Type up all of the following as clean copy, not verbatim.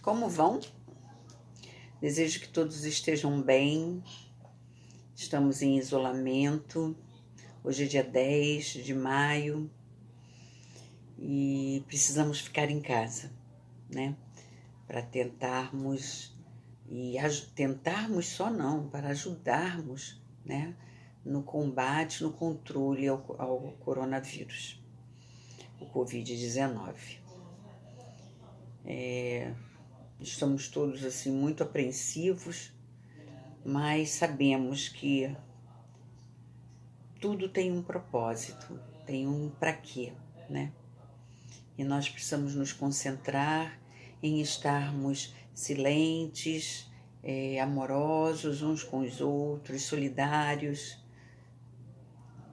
Como vão? Desejo que todos estejam bem. Estamos em isolamento. Hoje é dia 10 de maio e precisamos ficar em casa, né? Para tentarmos só não, para ajudarmos, né? No combate, no controle ao coronavírus, o Covid-19. Estamos todos assim muito apreensivos, mas sabemos que tudo tem um propósito, tem um para quê, né? E nós precisamos nos concentrar em estarmos silentes, amorosos uns com os outros, solidários,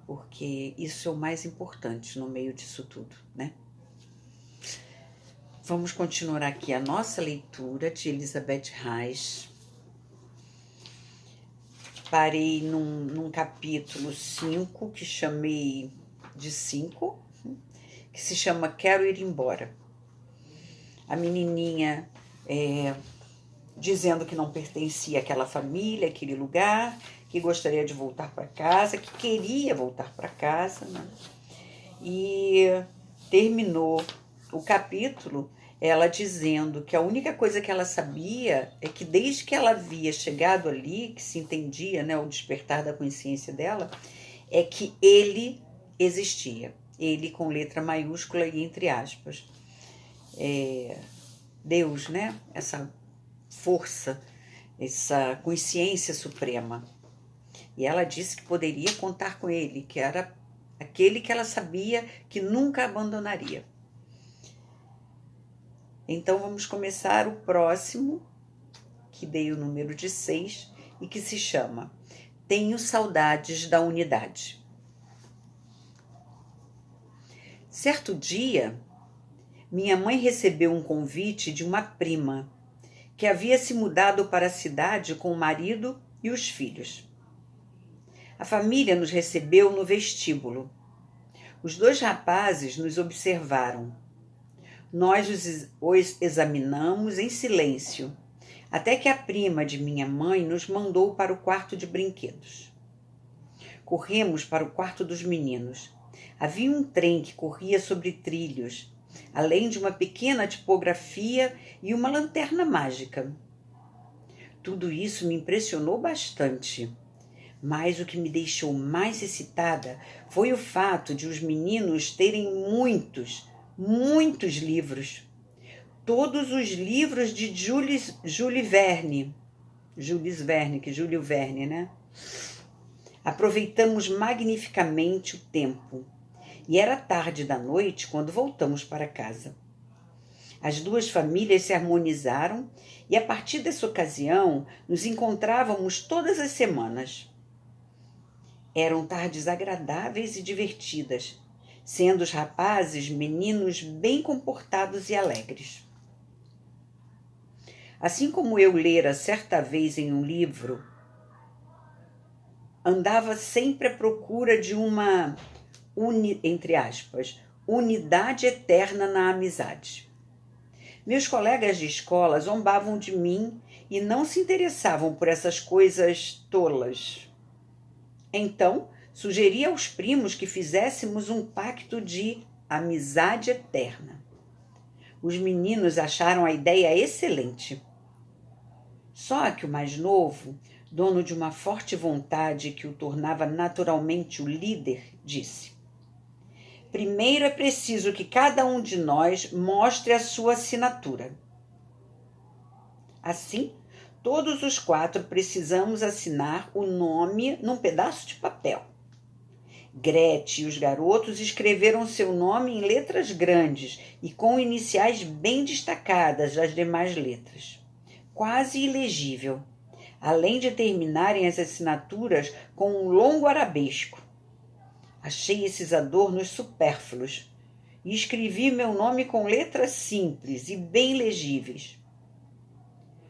porque isso é o mais importante no meio disso tudo, né? Vamos continuar aqui a nossa leitura de Elizabeth Reich. Parei num capítulo 5, que chamei de 5, que se chama Quero Ir Embora. A menininha dizendo que não pertencia àquela família, àquele lugar, que gostaria de voltar para casa, que queria voltar para casa, né? E terminou o capítulo ela dizendo que a única coisa que ela sabia é que desde que ela havia chegado ali, que se entendia, né, o despertar da consciência dela, é que ele existia. Ele com letra maiúscula e entre aspas. Deus, né? Essa força, essa consciência suprema. E ela disse que poderia contar com ele, que era aquele que ela sabia que nunca abandonaria. Então vamos começar o próximo, que dei o número de 6 e que se chama Tenho Saudades da Unidade. Certo dia, minha mãe recebeu um convite de uma prima que havia se mudado para a cidade com o marido e os filhos. A família nos recebeu no vestíbulo. Os 2 rapazes nos observaram. Nós os examinamos em silêncio, até que a prima de minha mãe nos mandou para o quarto de brinquedos. Corremos para o quarto dos meninos. Havia um trem que corria sobre trilhos, além de uma pequena tipografia e uma lanterna mágica. Tudo isso me impressionou bastante, mas o que me deixou mais excitada foi o fato de os meninos terem muitos livros. Todos os livros de Jules Verne, né? Aproveitamos magnificamente o tempo. E era tarde da noite quando voltamos para casa. As 2 famílias se harmonizaram e, a partir dessa ocasião, nos encontrávamos todas as semanas. Eram tardes agradáveis e divertidas, sendo os rapazes meninos bem comportados e alegres. Assim como eu lera certa vez em um livro, andava sempre à procura de uma, entre aspas, unidade eterna na amizade. Meus colegas de escola zombavam de mim e não se interessavam por essas coisas tolas. Então, sugeri aos primos que fizéssemos um pacto de amizade eterna. Os meninos acharam a ideia excelente. Só que o mais novo, dono de uma forte vontade que o tornava naturalmente o líder, disse: primeiro é preciso que cada um de nós mostre a sua assinatura. Assim, todos os 4 precisamos assinar o nome num pedaço de papel. Gretchen e os garotos escreveram seu nome em letras grandes e com iniciais bem destacadas das demais letras, quase ilegível, além de terminarem as assinaturas com um longo arabesco. Achei esses adornos supérfluos e escrevi meu nome com letras simples e bem legíveis.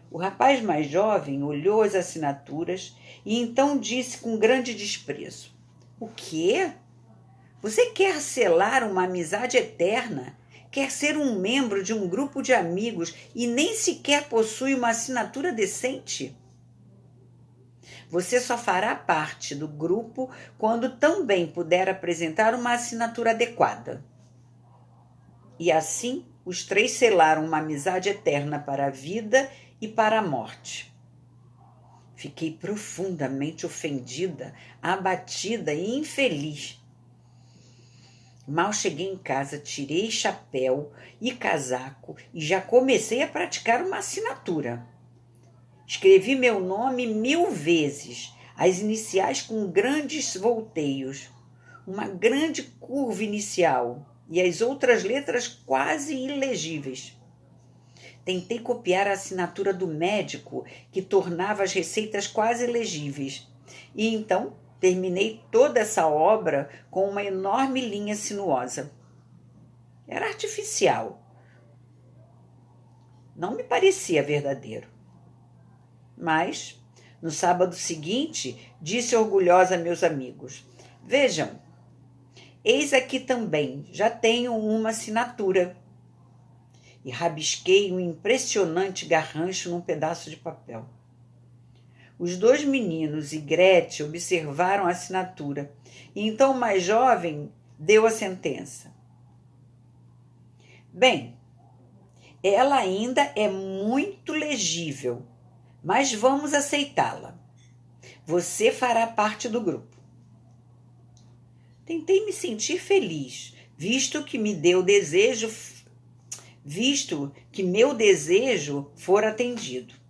O rapaz mais jovem olhou as assinaturas e então disse com grande desprezo: o quê? Você quer selar uma amizade eterna quer ser um membro de um grupo de amigos e nem sequer possui uma assinatura decente? Você só fará parte do grupo quando também puder apresentar uma assinatura adequada. E assim, os três selaram uma amizade eterna para a vida e para a morte. Fiquei profundamente ofendida, abatida e infeliz. Mal cheguei em casa, tirei chapéu e casaco e já comecei a praticar uma assinatura. Escrevi meu nome 1000 vezes, as iniciais com grandes volteios, uma grande curva inicial e as outras letras quase ilegíveis. Tentei copiar a assinatura do médico, que tornava as receitas quase legíveis. E então terminei toda essa obra com uma enorme linha sinuosa. Era artificial. Não me parecia verdadeiro. Mas, no sábado seguinte, disse orgulhosa a meus amigos: vejam, eis aqui também, já tenho uma assinatura. E rabisquei um impressionante garrancho num pedaço de papel. Os 2 meninos e Gretchen observaram a assinatura, e então o mais jovem deu a sentença. Bem, ela ainda é muito legível, mas vamos aceitá-la. Você fará parte do grupo. Tentei me sentir feliz, visto que meu desejo for atendido.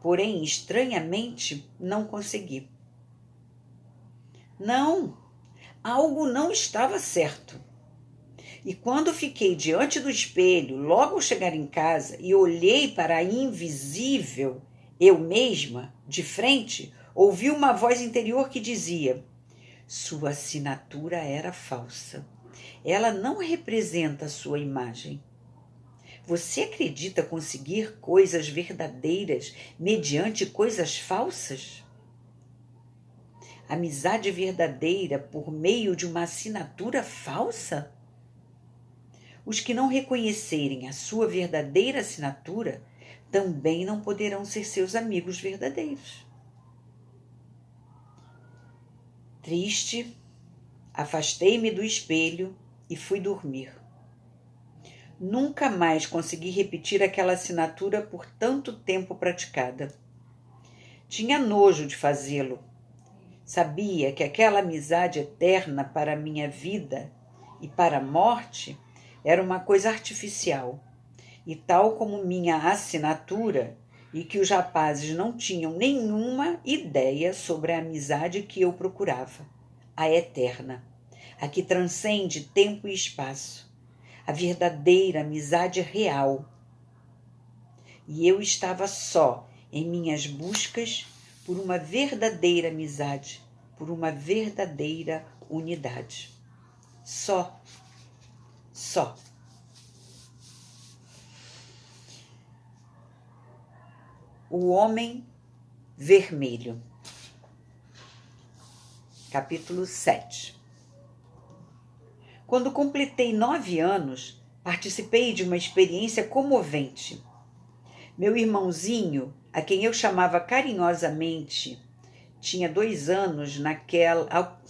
Porém, estranhamente, não consegui. Não, algo não estava certo. E quando fiquei diante do espelho, logo ao chegar em casa, e olhei para a invisível, eu mesma, de frente, ouvi uma voz interior que dizia: sua assinatura era falsa. Ela não representa a sua imagem. Você acredita conseguir coisas verdadeiras mediante coisas falsas? Amizade verdadeira por meio de uma assinatura falsa? Os que não reconhecerem a sua verdadeira assinatura também não poderão ser seus amigos verdadeiros. Triste, afastei-me do espelho e fui dormir. Nunca mais consegui repetir aquela assinatura por tanto tempo praticada. Tinha nojo de fazê-lo. Sabia que aquela amizade eterna para a minha vida e para a morte era uma coisa artificial, e tal como minha assinatura, e que os rapazes não tinham nenhuma ideia sobre a amizade que eu procurava, a eterna, a que transcende tempo e espaço, a verdadeira amizade real. E eu estava só em minhas buscas por uma verdadeira amizade, por uma verdadeira unidade. Só. O Homem Vermelho. Capítulo 7. Quando completei 9 anos, participei de uma experiência comovente. Meu irmãozinho, a quem eu chamava carinhosamente, tinha 2 anos naquela...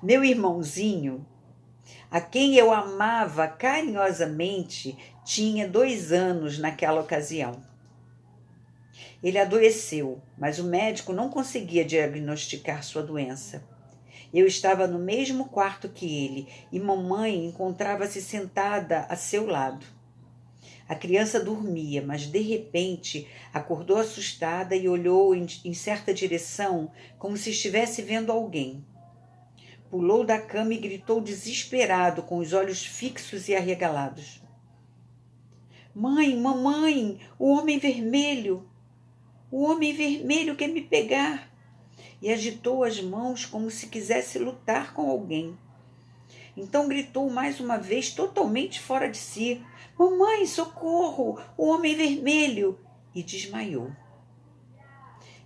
Meu irmãozinho, a quem eu amava carinhosamente, tinha 2 anos naquela ocasião. Ele adoeceu, mas o médico não conseguia diagnosticar sua doença. Eu estava no mesmo quarto que ele e mamãe encontrava-se sentada a seu lado. A criança dormia, mas de repente acordou assustada e olhou em certa direção como se estivesse vendo alguém. Pulou da cama e gritou desesperado, com os olhos fixos e arregalados. Mãe, mamãe, o homem vermelho! O homem vermelho quer me pegar! E agitou as mãos como se quisesse lutar com alguém. Então gritou mais uma vez, totalmente fora de si: Mamãe, socorro! O homem vermelho! E desmaiou.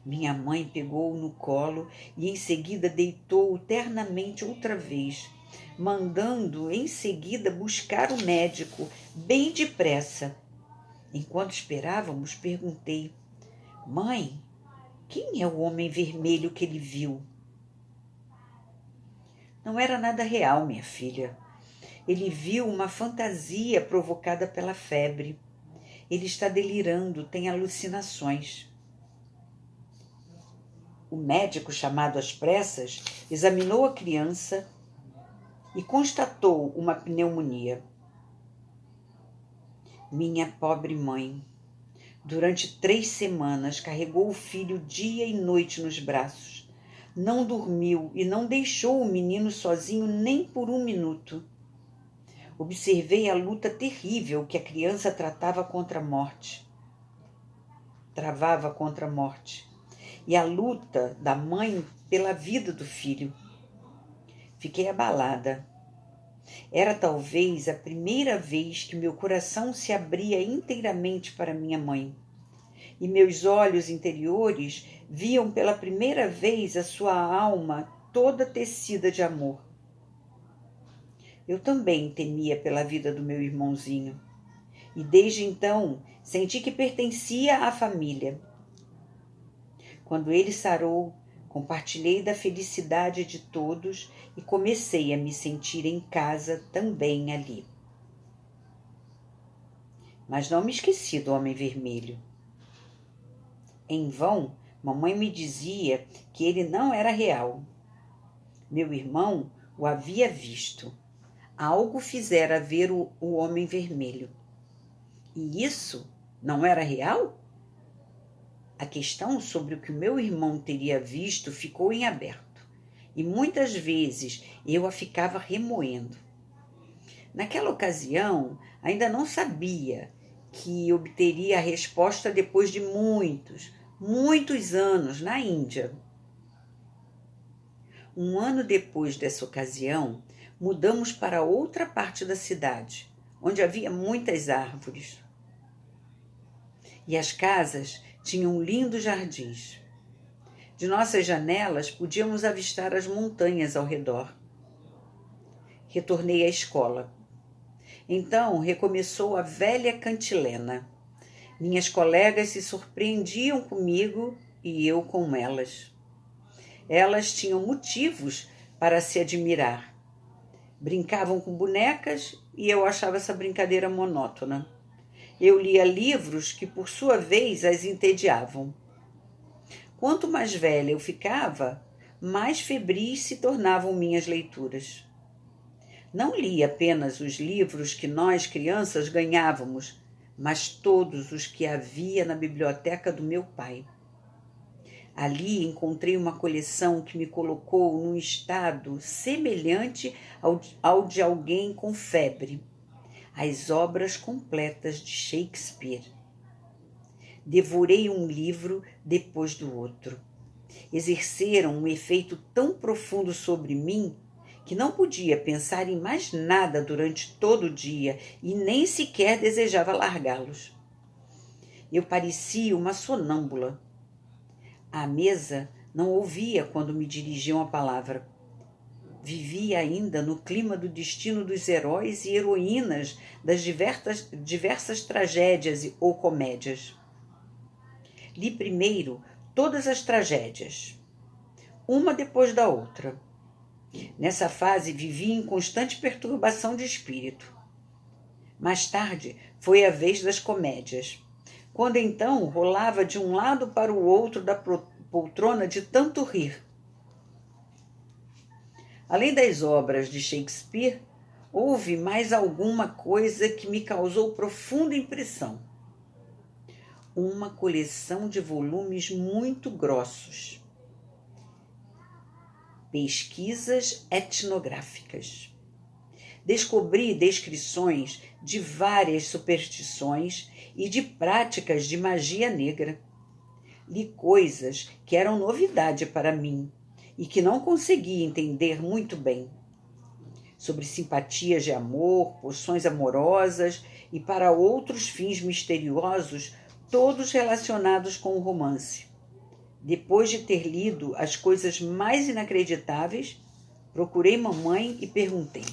Minha mãe pegou-o no colo e em seguida deitou-o ternamente outra vez, mandando em seguida buscar o médico, bem depressa. Enquanto esperávamos, perguntei: Mãe, quem é o homem vermelho que ele viu? Não era nada real, minha filha. Ele viu uma fantasia provocada pela febre. Ele está delirando, tem alucinações. O médico, chamado às pressas, examinou a criança e constatou uma pneumonia. Minha pobre mãe, durante 3 semanas, carregou o filho dia e noite nos braços. Não dormiu e não deixou o menino sozinho nem por 1 minuto. Observei a luta terrível que a criança travava contra a morte. E a luta da mãe pela vida do filho. Fiquei abalada. Era talvez a primeira vez que meu coração se abria inteiramente para minha mãe. E meus olhos interiores viam pela primeira vez a sua alma toda tecida de amor. Eu também temia pela vida do meu irmãozinho. E desde então senti que pertencia à família. Quando ele sarou, compartilhei da felicidade de todos e comecei a me sentir em casa também ali. Mas não me esqueci do homem vermelho. Em vão, mamãe me dizia que ele não era real. Meu irmão o havia visto. Algo fizera ver o homem vermelho. E isso não era real? A questão sobre o que meu irmão teria visto ficou em aberto, e muitas vezes eu a ficava remoendo. Naquela ocasião, ainda não sabia que obteria a resposta depois de muitos anos na Índia. 1 ano depois dessa ocasião, mudamos para outra parte da cidade, onde havia muitas árvores. E as casas tinham lindos jardins. De nossas janelas podíamos avistar as montanhas ao redor. Retornei à escola. Então recomeçou a velha cantilena. Minhas colegas se surpreendiam comigo e eu com elas. Elas tinham motivos para se admirar. Brincavam com bonecas e eu achava essa brincadeira monótona. Eu lia livros que, por sua vez, as entediavam. Quanto mais velha eu ficava, mais febris se tornavam minhas leituras. Não li apenas os livros que nós, crianças, ganhávamos, mas todos os que havia na biblioteca do meu pai. Ali encontrei uma coleção que me colocou num estado semelhante ao de alguém com febre. As obras completas de Shakespeare. Devorei um livro depois do outro. Exerceram um efeito tão profundo sobre mim que não podia pensar em mais nada durante todo o dia e nem sequer desejava largá-los. Eu parecia uma sonâmbula. À mesa não ouvia quando me dirigiam a palavra. Vivia ainda no clima do destino dos heróis e heroínas das diversas tragédias ou comédias. Li primeiro todas as tragédias, uma depois da outra. Nessa fase vivia em constante perturbação de espírito. Mais tarde foi a vez das comédias, quando então rolava de um lado para o outro da poltrona de tanto rir. Além das obras de Shakespeare, houve mais alguma coisa que me causou profunda impressão. Uma coleção de volumes muito grossos. Pesquisas etnográficas. Descobri descrições de várias superstições e de práticas de magia negra. Li coisas que eram novidade para mim e que não conseguia entender muito bem. Sobre simpatias de amor, poções amorosas e para outros fins misteriosos, todos relacionados com o romance. Depois de ter lido as coisas mais inacreditáveis, Procurei mamãe e perguntei: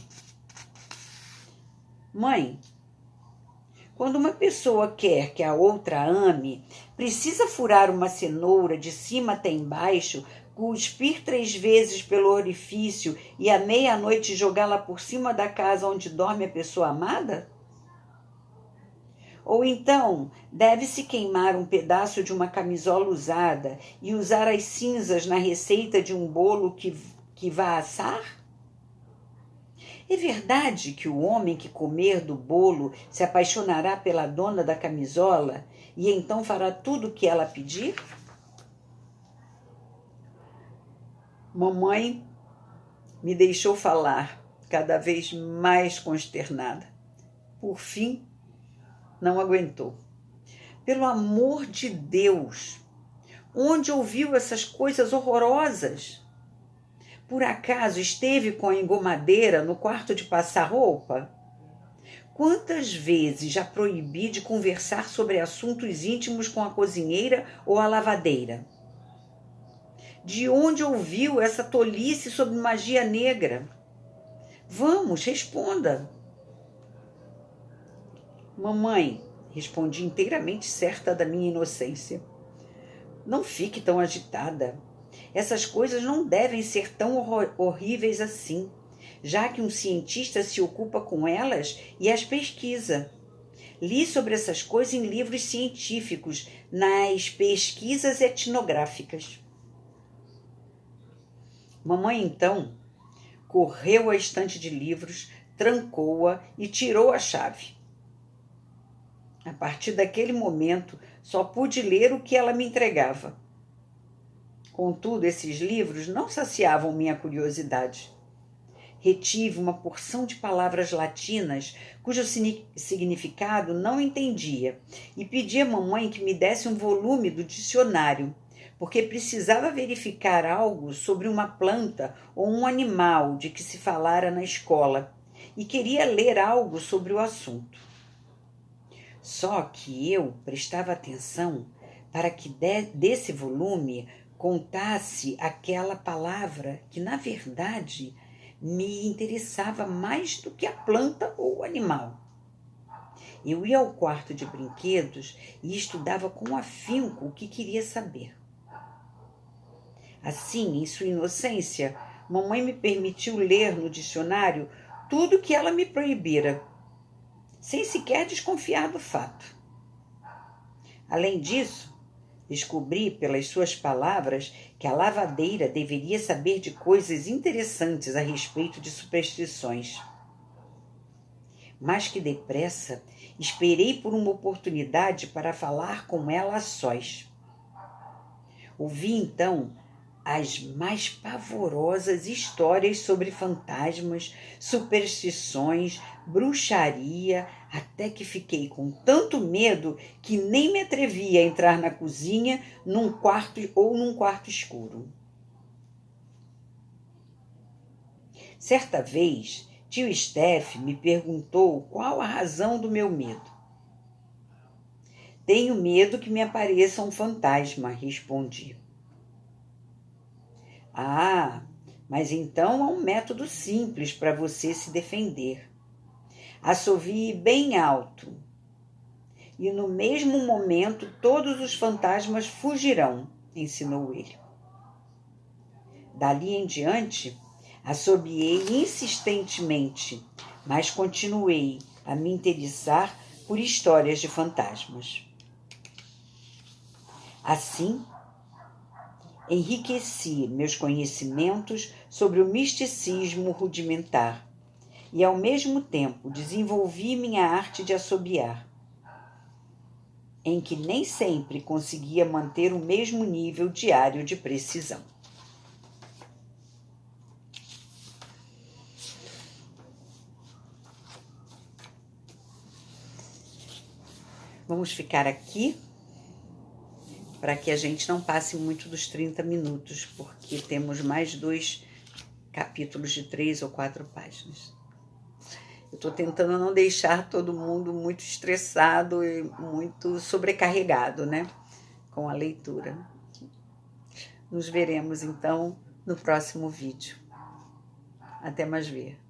Mãe, quando uma pessoa quer que a outra ame, precisa furar uma cenoura de cima até embaixo, cuspir 3 vezes pelo orifício e à meia-noite jogá-la por cima da casa onde dorme a pessoa amada? Ou então, deve-se queimar um pedaço de uma camisola usada e usar as cinzas na receita de um bolo que vá assar? É verdade que o homem que comer do bolo se apaixonará pela dona da camisola e então fará tudo o que ela pedir? Mamãe me deixou falar, cada vez mais consternada. Por fim, não aguentou. Pelo amor de Deus, onde ouviu essas coisas horrorosas? Por acaso esteve com a engomadeira no quarto de passar roupa? Quantas vezes já proibi de conversar sobre assuntos íntimos com a cozinheira ou a lavadeira? De onde ouviu essa tolice sobre magia negra? Vamos, responda. Mamãe, respondi inteiramente certa da minha inocência. Não fique tão agitada. Essas coisas não devem ser tão horríveis assim, já que um cientista se ocupa com elas e as pesquisa. Li sobre essas coisas em livros científicos, nas pesquisas etnográficas. Mamãe, então, correu à estante de livros, trancou-a e tirou a chave. A partir daquele momento, só pude ler o que ela me entregava. Contudo, esses livros não saciavam minha curiosidade. Retive uma porção de palavras latinas cujo significado não entendia e pedi à mamãe que me desse um volume do dicionário, porque precisava verificar algo sobre uma planta ou um animal de que se falara na escola e queria ler algo sobre o assunto. Só que eu prestava atenção para que desse volume contasse aquela palavra que, na verdade, me interessava mais do que a planta ou o animal. Eu ia ao quarto de brinquedos e estudava com afinco o que queria saber. Assim, em sua inocência, mamãe me permitiu ler no dicionário tudo que ela me proibira, sem sequer desconfiar do fato. Além disso, descobri pelas suas palavras que a lavadeira deveria saber de coisas interessantes a respeito de superstições. Mais que depressa, esperei por uma oportunidade para falar com ela a sós. Ouvi então as mais pavorosas histórias sobre fantasmas, superstições, bruxaria, até que fiquei com tanto medo que nem me atrevi a entrar na cozinha, num quarto escuro. Certa vez, tio Steph me perguntou qual a razão do meu medo. Tenho medo que me apareça um fantasma, respondi. Ah, mas então há um método simples para você se defender. Assovie bem alto. E no mesmo momento todos os fantasmas fugirão, ensinou ele. Dali em diante, assobiei insistentemente, mas continuei a me interessar por histórias de fantasmas. Assim, enriqueci meus conhecimentos sobre o misticismo rudimentar e, ao mesmo tempo, desenvolvi minha arte de assobiar, em que nem sempre conseguia manter o mesmo nível diário de precisão. Vamos ficar aqui para que a gente não passe muito dos 30 minutos, porque temos mais 2 capítulos de 3 ou 4 páginas. Eu estou tentando não deixar todo mundo muito estressado e muito sobrecarregado, né, com a leitura. Nos veremos, então, no próximo vídeo. Até mais ver.